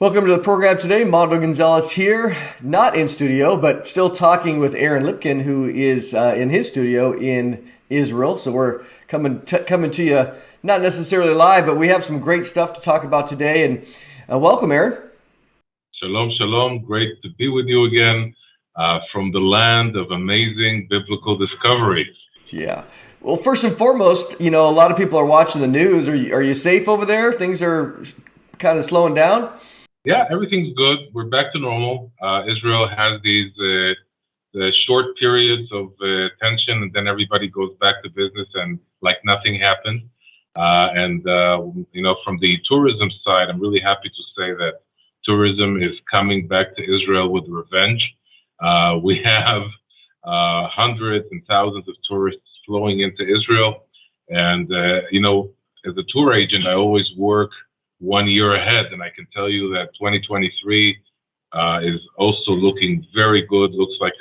Welcome to the program today. Mondo Gonzalez here, not in studio, but still talking with Aaron Lipkin, who is in his studio in Israel. So we're coming to you, not necessarily live, but we have some great stuff to talk about today. And welcome, Aaron. Shalom, shalom. Great to be with you again from the land of amazing biblical discoveries. Yeah. Well, first and foremost, a lot of people are watching the news. Are you safe over there? Things are kind of slowing down? Yeah, everything's good. We're back to normal. Israel has these short periods of tension, and then everybody goes back to business and like nothing happened. From the tourism side, I'm really happy to say that tourism is coming back to Israel with revenge. We have hundreds and thousands of tourists flowing into Israel. And, as a tour agent, I always work 1 year ahead. And I can tell you that 2023 is also looking very good. Looks like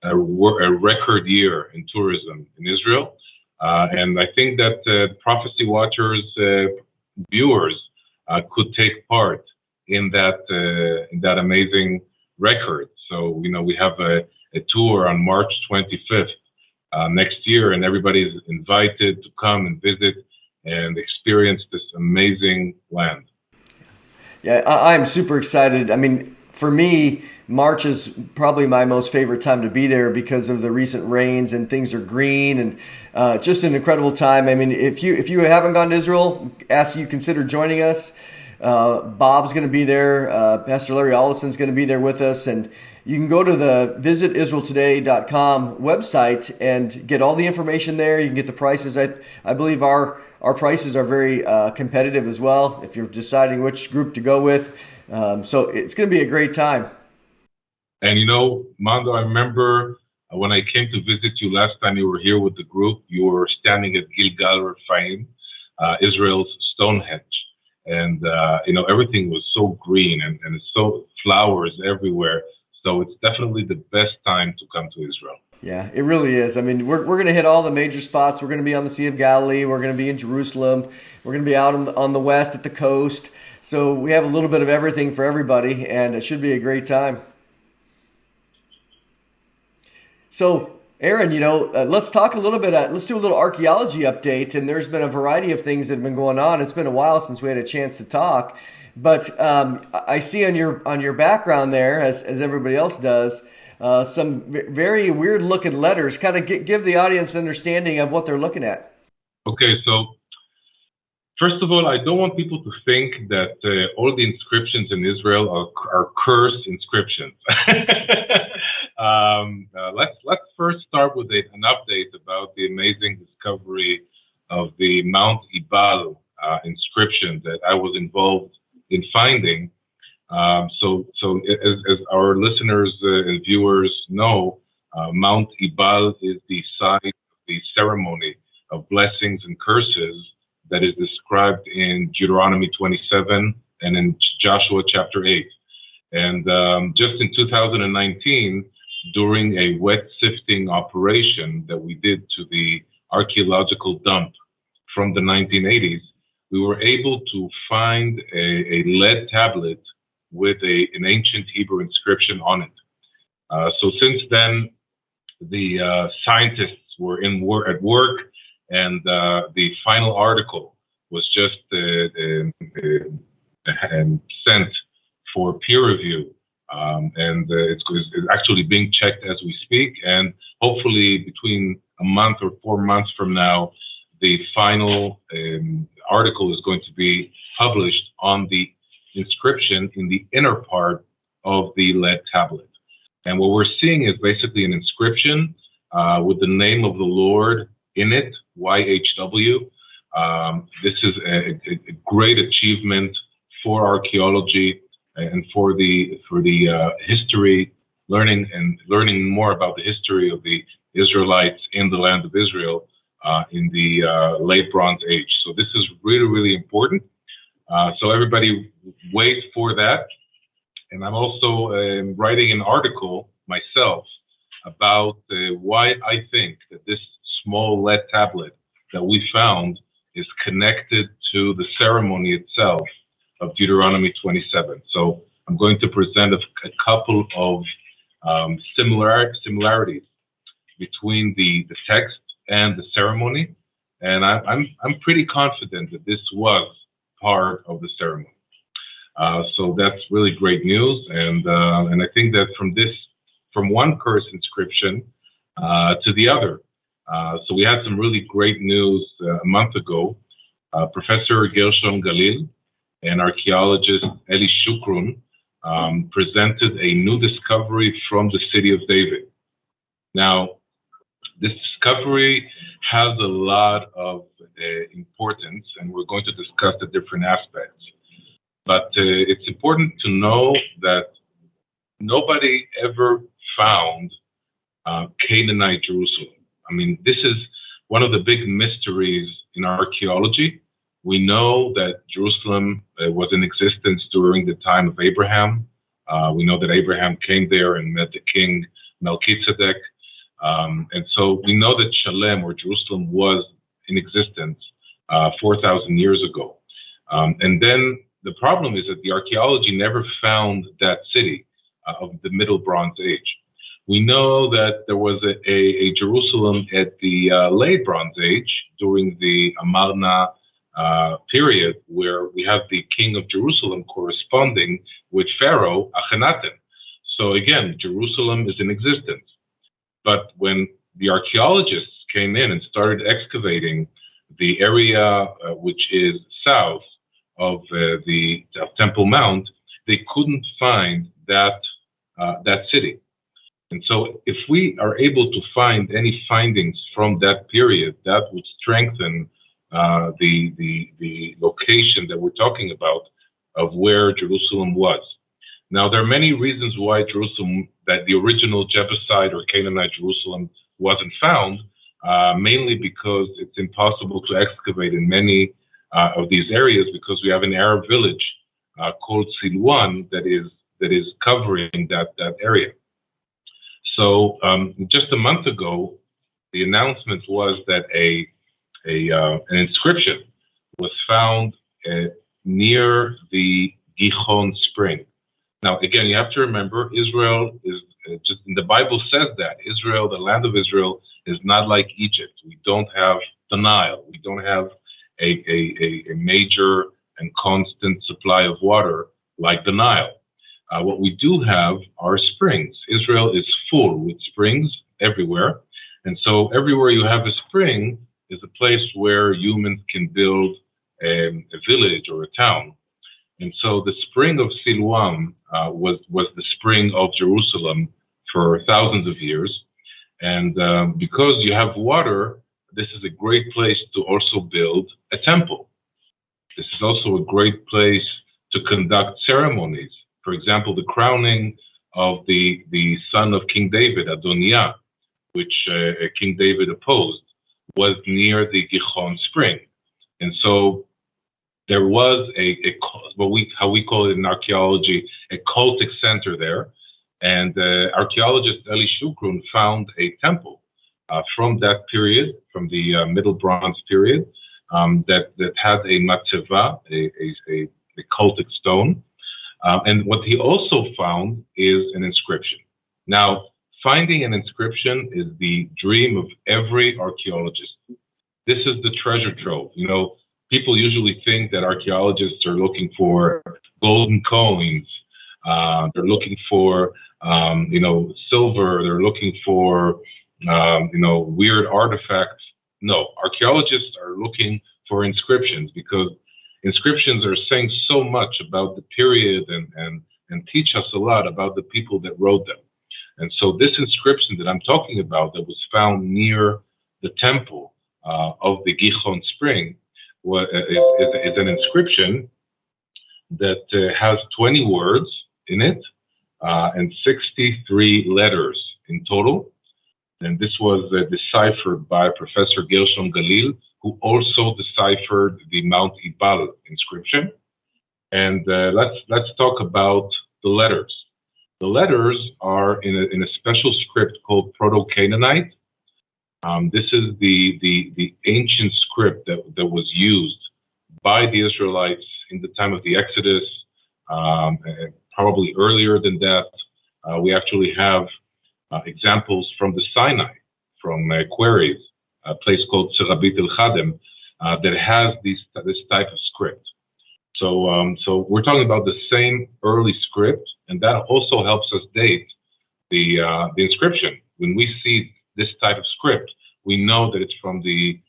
a record year in tourism in Israel. And I think that Prophecy Watchers viewers could take part in that amazing record. So, we have a tour on March 25th next year, and everybody is invited to come and visit and experience this amazing land. Yeah, I'm super excited. I mean, for me, March is probably my most favorite time to be there because of the recent rains and things are green and just an incredible time. I mean, if you haven't gone to Israel, consider joining us. Bob's going to be there. Pastor Larry Ollison's going to be there with us, and you can go to the visitisraeltoday.com website and get all the information there. You can get the prices. I believe our prices are very competitive as well if you're deciding which group to go with. So it's going to be a great time. And Mondo, I remember when I came to visit you last time you were here with the group, you were standing at Gilgal Rephaim, Israel's Stonehenge. And, everything was so green and it's so flowers everywhere. So it's definitely the best time to come to Israel. Yeah, it really is. I mean, we're going to hit all the major spots. We're going to be on the Sea of Galilee. We're going to be in Jerusalem. We're going to be out on the west at the coast. So we have a little bit of everything for everybody, and it should be a great time. So, Aaron, let's talk a little bit. Let's do a little archaeology update. And there's been a variety of things that have been going on. It's been a while since we had a chance to talk, but I see on your background there, as everybody else does, some very weird looking letters. Kind of give the audience an understanding of what they're looking at. Okay, so first of all, I don't want people to think that all the inscriptions in Israel are cursed inscriptions. Let's first start with an update about the amazing discovery of the Mount Ebal inscription that I was involved in finding. So as our listeners and viewers know, Mount Ebal is the site of the ceremony of blessings and curses that is described in Deuteronomy 27 and in Joshua chapter 8. And just in 2019, during a wet sifting operation that we did to the archaeological dump from the 1980s, we were able to find a lead tablet with an ancient Hebrew inscription on it. So since then, the scientists were at work, and the final article was just sent for peer review. It's actually being checked as we speak, and hopefully between a month or 4 months from now, the final article is going to be published on the inscription in the inner part of the lead tablet. And what we're seeing is basically an inscription with the name of the Lord in it, YHW. This is a great achievement for archaeology and for the history, learning more about the history of the Israelites in the land of Israel in the late Bronze Age. So this is really, really important. So everybody wait for that. And I'm also writing an article myself about why I think that this small lead tablet that we found is connected to the ceremony itself of Deuteronomy 27. So I'm going to present a couple of similarities between the text and the ceremony, and I'm pretty confident that this was part of the ceremony. So that's really great news, and I think that from one curse inscription to the other. So we had some really great news a month ago. Professor Gershon Galil and archaeologist Eli Shukrun presented a new discovery from the city of David. Now, this discovery has a lot of importance, and we're going to discuss the different aspects. But it's important to know that nobody ever found Canaanite Jerusalem. I mean, this is one of the big mysteries in archaeology. We know that Jerusalem was in existence during the time of Abraham. We know that Abraham came there and met the king Melchizedek. And so we know that Shalem, or Jerusalem, was in existence 4,000 years ago. And then the problem is that the archaeology never found that city of the Middle Bronze Age. We know that there was a Jerusalem at the Late Bronze Age during the Amarna period, where we have the king of Jerusalem corresponding with Pharaoh Akhenaten. So again, Jerusalem is in existence. But when the archaeologists came in and started excavating the area which is south of the Temple Mount, they couldn't find that city. And so if we are able to find any findings from that period, that would strengthen the location that we're talking about of where Jerusalem was. Now, there are many reasons why Jerusalem, that the original Jebusite or Canaanite Jerusalem wasn't found, mainly because it's impossible to excavate in many of these areas because we have an Arab village called Silwan that is covering that area. So just a month ago, the announcement was that an inscription was found near the Gihon spring. Now, again, you have to remember, Israel is just, the Bible says that Israel, the land of Israel, is not like Egypt. We don't have the Nile. We don't have a major and constant supply of water like the Nile. What we do have are springs. Israel is full with springs everywhere. And so everywhere you have a spring is a place where humans can build a village or a town. And so the spring of Siloam was the spring of Jerusalem for thousands of years. And because you have water, this is a great place to also build a temple. This is also a great place to conduct ceremonies. For example, the crowning of the son of King David, Adoniah, which King David opposed, was near the Gihon spring. And so there was how we call it in archaeology, a cultic center there. And archaeologist Eli Shukrun found a temple from that period, from the Middle Bronze period, that had a matzeva, a cultic stone. And what he also found is an inscription. Now, finding an inscription is the dream of every archaeologist. This is the treasure trove. You know, people usually think that archaeologists are looking for golden coins. They're looking for, silver. They're looking for, weird artifacts. No, archaeologists are looking for inscriptions because inscriptions are saying so much about the period and teach us a lot about the people that wrote them. And so this inscription that I'm talking about that was found near the temple of the Gihon spring is an inscription that has 20 words in it and 63 letters in total. And this was deciphered by Professor Gershon Galil, who also deciphered the Mount Ebal inscription. And let's talk about the letters. The letters are in a special script called Proto Canaanite. This is the ancient script that was used by the Israelites in the time of the Exodus, and probably earlier than that. We actually have examples from the Sinai, from quarries, a place called Serabit el-Khadem, that has this type of script. So we're talking about the same early script, and that also helps us date the inscription. When we see this type of script, we know that it's from the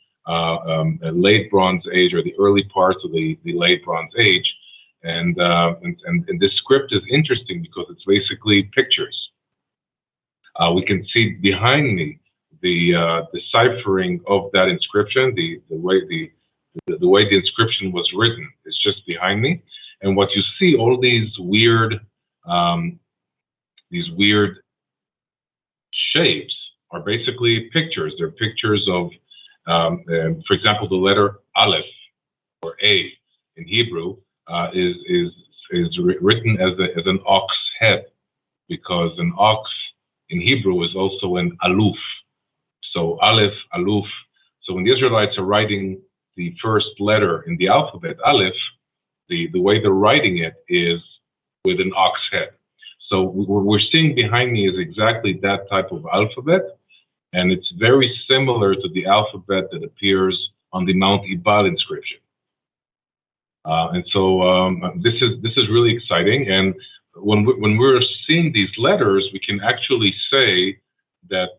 late Bronze Age or the early parts of the late Bronze Age, and this script is interesting because it's basically pictures. We can see behind me the deciphering of that inscription, the way the inscription was written is just behind me, and what you see, all these weird shapes are basically pictures. They're pictures of, for example, the letter Aleph or A in Hebrew is written as an ox head, because an ox in Hebrew is also an aluf. So Aleph, aluf. So when the Israelites are writing the first letter in the alphabet, Aleph, the way they're writing it is with an ox head. So what we're seeing behind me is exactly that type of alphabet, and it's very similar to the alphabet that appears on the Mount Ebal inscription. And so this is really exciting. And when we're seeing these letters, we can actually say that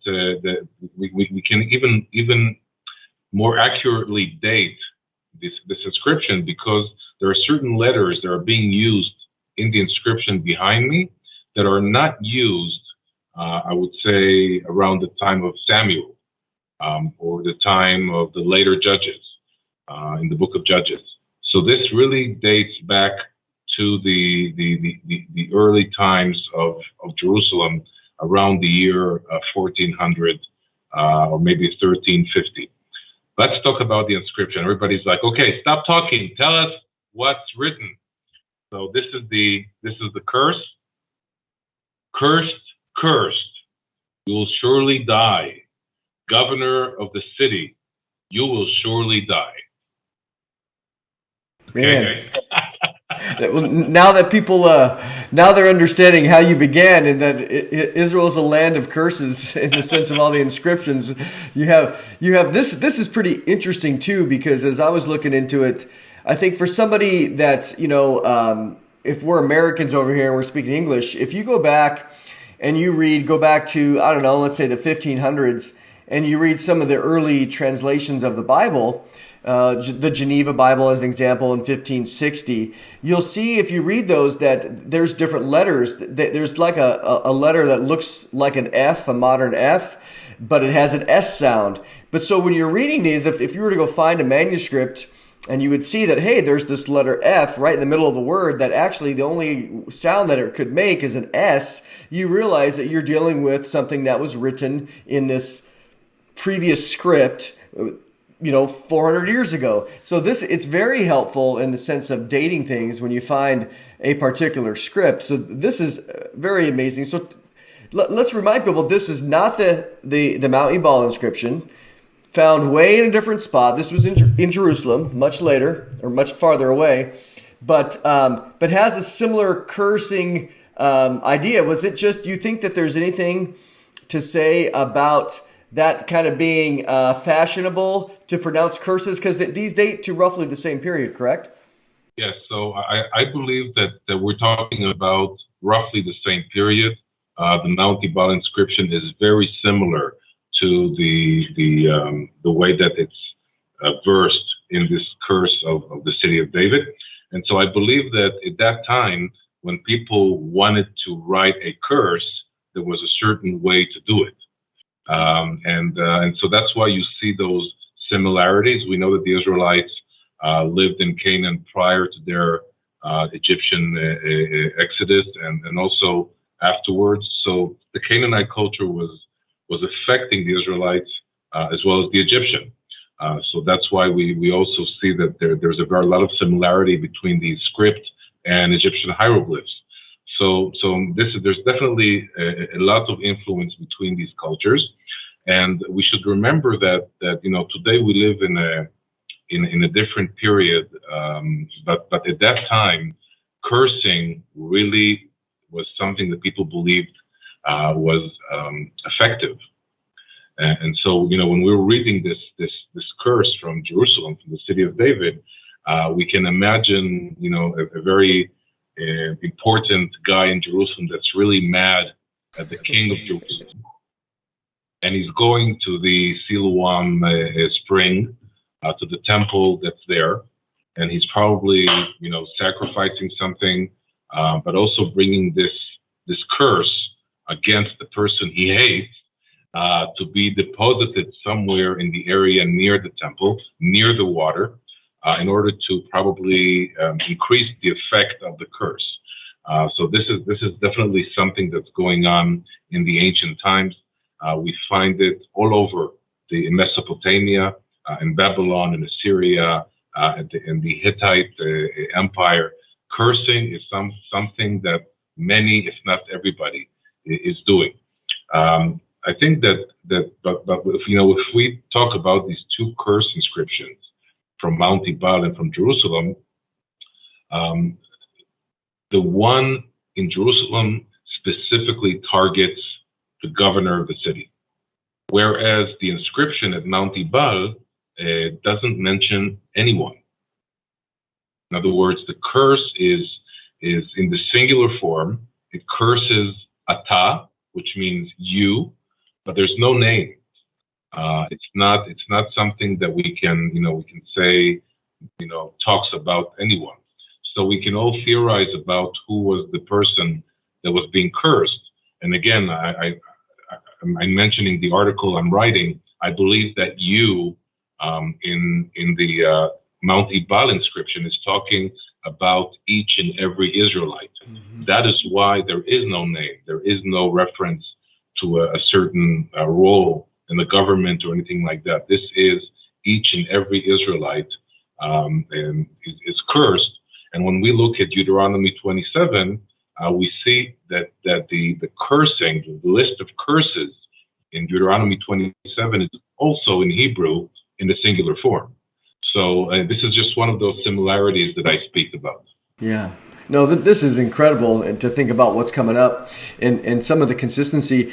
we can even more accurately date this inscription, because there are certain letters that are being used in the inscription behind me that are not used, I would say, around the time of Samuel or the time of the later Judges in the book of Judges. So this really dates back to the early times of Jerusalem, around the year 1400 or maybe 1350. Let's talk about the inscription. Everybody's like, okay, stop talking. Tell us what's written. So this is the curse. Cursed, cursed, you will surely die. Governor of the city, you will surely die. Man. Now that people, now they're understanding how you began, and that Israel is a land of curses in the sense of all the inscriptions. You have this. This is pretty interesting too, because as I was looking into it, I think for somebody that's, if we're Americans over here and we're speaking English, if you go back and you go back to, I don't know, let's say the 1500s, and you read some of the early translations of the Bible, the Geneva Bible as an example in 1560, you'll see if you read those that there's different letters. There's like a letter that looks like an F, a modern F, but it has an S sound. But so when you're reading these, if you were to go find a manuscript, and you would see that, hey, there's this letter F right in the middle of the word that actually the only sound that it could make is an S, you realize that you're dealing with something that was written in this previous script, 400 years ago. So it's very helpful in the sense of dating things when you find a particular script. So this is very amazing. So let's remind people, this is not the Mount Ebal inscription, found way in a different spot. This was in Jerusalem, much later, or much farther away, but has a similar cursing idea. Was it just, do you think that there's anything to say about that kind of being fashionable to pronounce curses? Because these date to roughly the same period, correct? Yes, so I believe that we're talking about roughly the same period. The Mount Ebal inscription is very similar to the way that it's versed in this curse of the city of David. And so I believe that at that time, when people wanted to write a curse, there was a certain way to do it. And so that's why you see those similarities. We know that the Israelites lived in Canaan prior to their Egyptian exodus and also afterwards. So the Canaanite culture was affecting the Israelites as well as the Egyptian. So that's why we also see that there's a very lot of similarity between the script and Egyptian hieroglyphs. So there's definitely a lot of influence between these cultures, and we should remember that today we live in a different period. But at that time, cursing really was something that people believed was effective. And so, when we were reading this curse from Jerusalem, from the city of David, we can imagine, a very important guy in Jerusalem that's really mad at the king of Jerusalem. And he's going to the Siloam spring, to the temple that's there. And he's probably, sacrificing something, but also bringing this curse against the person he hates, to be deposited somewhere in the area near the temple, near the water, in order to probably increase the effect of the curse. So this is definitely something that's going on in the ancient times. We find it all over in Mesopotamia, in Babylon, in Assyria, in the Hittite Empire. Cursing is something that many, if not everybody, is doing. I think but if we talk about these two curse inscriptions from Mount Ebal and from Jerusalem, the one in Jerusalem specifically targets the governor of the city, whereas the inscription at Mount Ebal doesn't mention anyone. In other words, the curse is in the singular form. It curses ata, which means you, but there's no name. It's not something that we can say, talks about anyone. So we can all theorize about who was the person that was being cursed. And again, I'm mentioning the article I'm writing. I believe that you, in the Mount Ebal inscription, is talking about each and every Israelite. Mm-hmm. That is why there is no name. There is no reference to a certain role in the government or anything like that. This is each and every Israelite and is cursed. And when we look at Deuteronomy 27, we see that the cursing, the list of curses in Deuteronomy 27 is also in Hebrew in the singular form. So this is just one of those similarities that I speak about. Yeah. No, this is incredible, and to think about what's coming up and some of the consistency.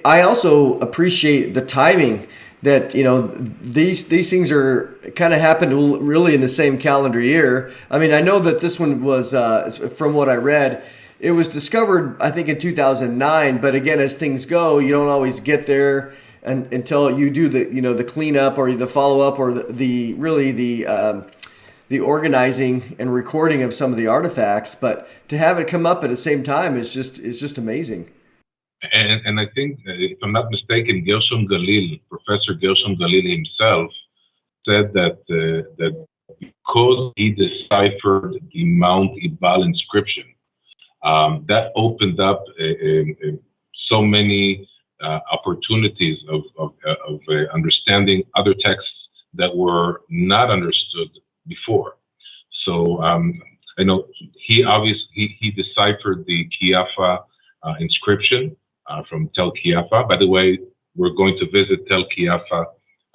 I also appreciate the timing that, these things are kind of happened really in the same calendar year. I mean, I know that this one was, from what I read, it was discovered, I think, in 2009. But again, as things go, you don't always get there until you do the cleanup or the follow up or the organizing and recording of some of the artifacts. But to have it come up at the same time is just amazing. And I think, if I'm not mistaken, Professor Gershom Galil himself said that because he deciphered the Mount Ebal inscription, that opened up so many opportunities of understanding other texts that were not understood before. So I know he deciphered the Kiafa inscription from Tel Kiafa. By the way, we're going to visit Tel Kiafa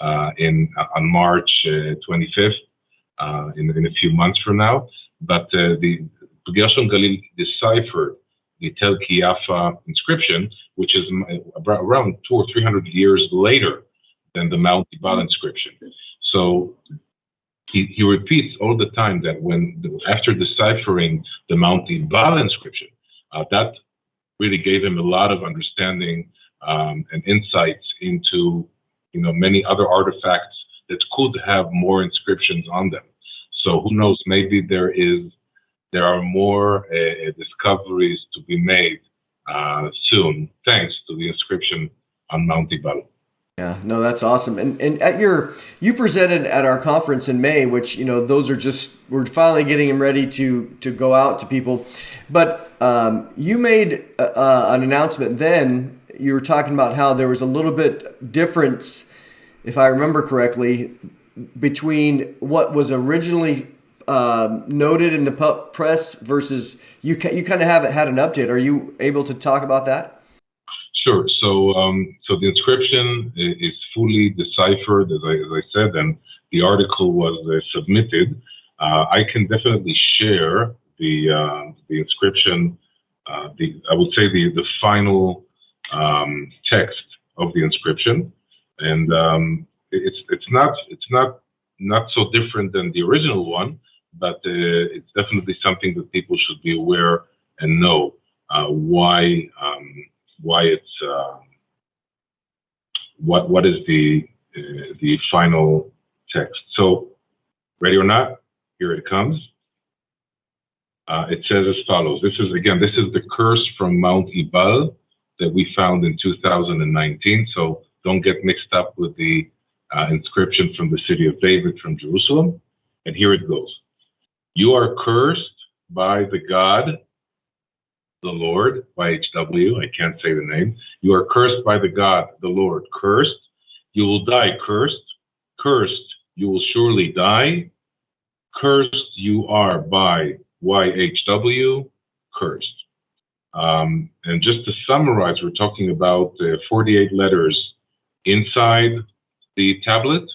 on March 25th, in a few months from now. But the Gershom Galil deciphered the Tel Kiafa inscription, which is around 200 or 300 years later than the Mount Ebal inscription. So he repeats all the time that after deciphering the Mount Ebal inscription, that really gave him a lot of understanding and insights into many other artifacts that could have more inscriptions on them. So who knows? Maybe there are more discoveries to be made soon, thanks to the inscription on Mount Ebal. Yeah, no, that's awesome. And you presented at our conference in May, which, those are we're finally getting them ready to go out to people. But you made an announcement then. You were talking about how there was a little bit difference, if I remember correctly, between what was originally noted in the press versus you kind of had an update. Are you able to talk about that? Sure. So the inscription is fully deciphered, as I said, and the article was submitted. I can definitely share the inscription. I would say the final text of the inscription, and it's not so different than the original one, but it's definitely something that people should be aware and know why it's what is the final text. So, ready or not, here it comes. It says as follows. This is the curse from Mount Ebal that we found in 2019. So don't get mixed up with the inscription from the city of David from Jerusalem. And here it goes. You are cursed by the God, the Lord, YHW, I can't say the name. You are cursed by the God, the Lord, cursed. You will die cursed. Cursed, you will surely die. Cursed you are by YHW, cursed. And just to summarize, we're talking about 48 letters inside the tablet,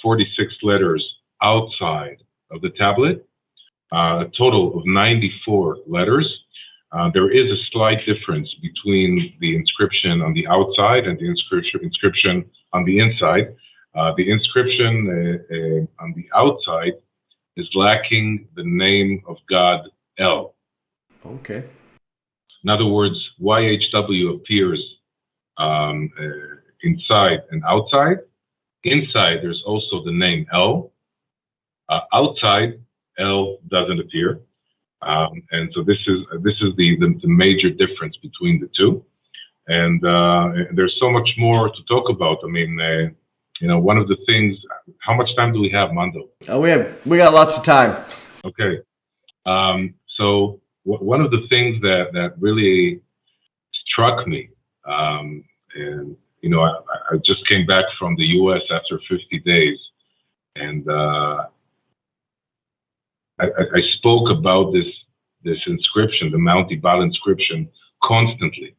46 letters outside of the tablet, a total of 94 letters. There is a slight difference between the inscription on the outside and the inscription on the inside. The inscription on the outside is lacking the name of God, El. Okay. In other words, YHW appears inside and outside. Inside, there's also the name El. Outside, El doesn't appear. And so this is the major difference between the two. And there's so much more to talk about. I mean, one of the things. How much time do we have, Mando? We got lots of time. Okay. So one of the things that really struck me, and I just came back from the U.S. after 50 days, and I spoke about this inscription, the Mount Ebal inscription, constantly.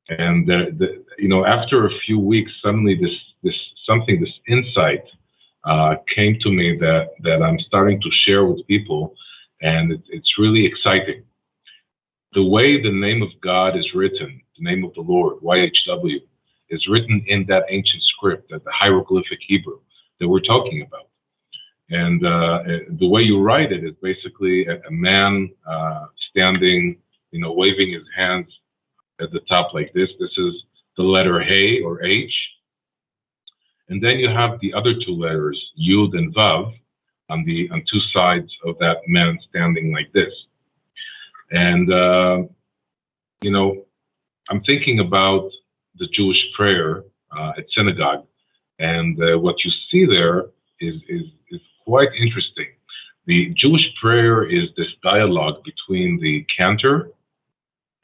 And after a few weeks, suddenly this insight came to me that I'm starting to share with people, and it's really exciting. The way the name of God is written, the name of the Lord, YHW, is written in that ancient script, that the hieroglyphic Hebrew that we're talking about. And the way you write it is basically a man standing, waving his hands at the top like this. This is the letter Hey or H. And then you have the other two letters, Yud and Vav, on two sides of that man standing like this. And, I'm thinking about the Jewish prayer at synagogue. And what you see there is quite interesting. The Jewish prayer is this dialogue between the cantor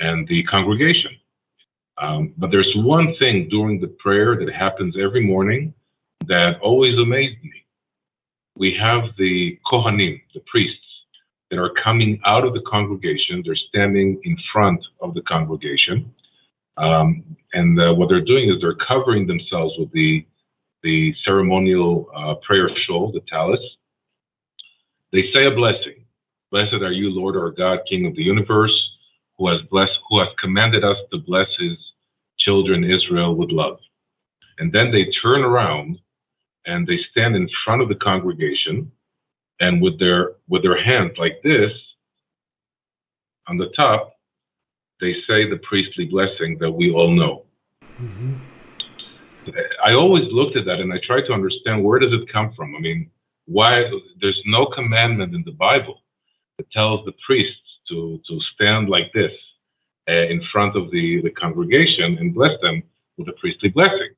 and the congregation. But there's one thing during the prayer that happens every morning that always amazed me. We have the Kohanim, the priests, that are coming out of the congregation. They're standing in front of the congregation. And what they're doing is they're covering themselves with the ceremonial prayer shawl, the tallis. They say a blessing. Blessed are you, Lord our God, King of the universe, who has commanded us to bless his children Israel with love. And then they turn around and they stand in front of the congregation, and with their hands like this on the top, they say the priestly blessing that we all know. Mm-hmm. I always looked at that and I tried to understand, where does it come from? I mean, why? There's no commandment in the Bible that tells the priests to stand like this in front of the congregation and bless them with a priestly blessing.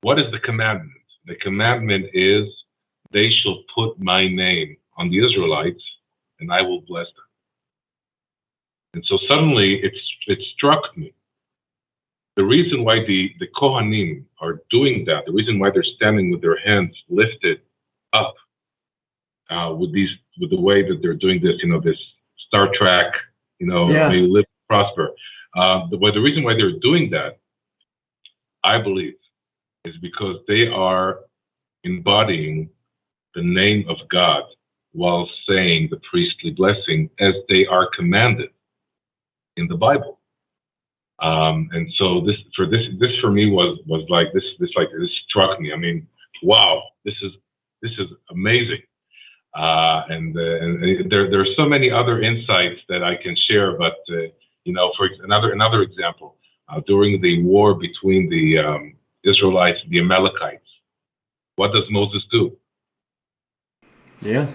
What is the commandment? The commandment is, they shall put my name on the Israelites and I will bless them. And so suddenly it struck me. The reason why the Kohanim are doing that, the reason why they're standing with their hands lifted up with the way that they're doing this, this Star Trek, Yeah. they lift prosper. The reason why they're doing that, I believe, is because they are embodying the name of God while saying the priestly blessing as they are commanded in the Bible. And so this for me was like this struck me. I mean, wow, this is amazing. And there are so many other insights that I can share, but for another example, during the war between the Israelites and the Amalekites, what does Moses do? Yeah.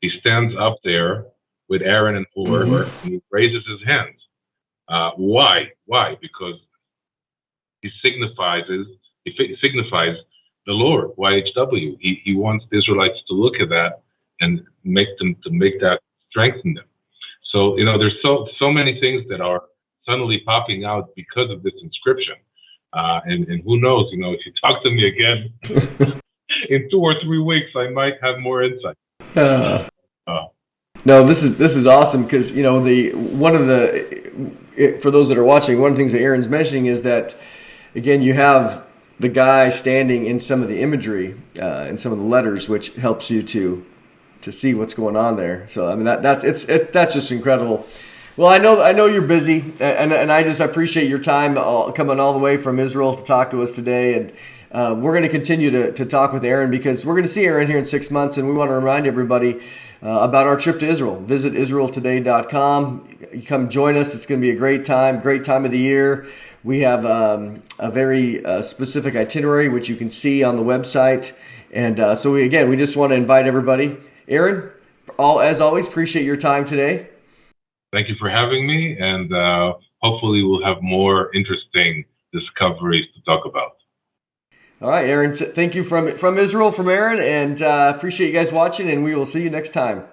He stands up there with Aaron and Hur, and he raises his hands. Why? Why? Because he signifies the Lord, YHW. He wants the Israelites to look at that and make that strengthen them. So there's so many things that are suddenly popping out because of this inscription. And who knows? If you talk to me again in 2 or 3 weeks, I might have more insight. No, this is awesome because for those that are watching, one of the things that Aaron's mentioning is that, again, you have the guy standing in some of the imagery and some of the letters, which helps you to see what's going on there. So I mean that's just incredible. Well, I know you're busy, and I just appreciate your time coming all the way from Israel to talk to us today. And we're going to continue to talk with Aaron because we're going to see Aaron here in 6 months, and we want to remind everybody about our trip to Israel. Visit IsraelToday.com. You come join us. It's going to be a great time of the year. We have a very specific itinerary, which you can see on the website. And so we just want to invite everybody. Aaron, as always, appreciate your time today. Thank you for having me, and hopefully we'll have more interesting discoveries to talk about. All right, Aaron, thank you from Israel, from Aaron, and appreciate you guys watching, and we will see you next time.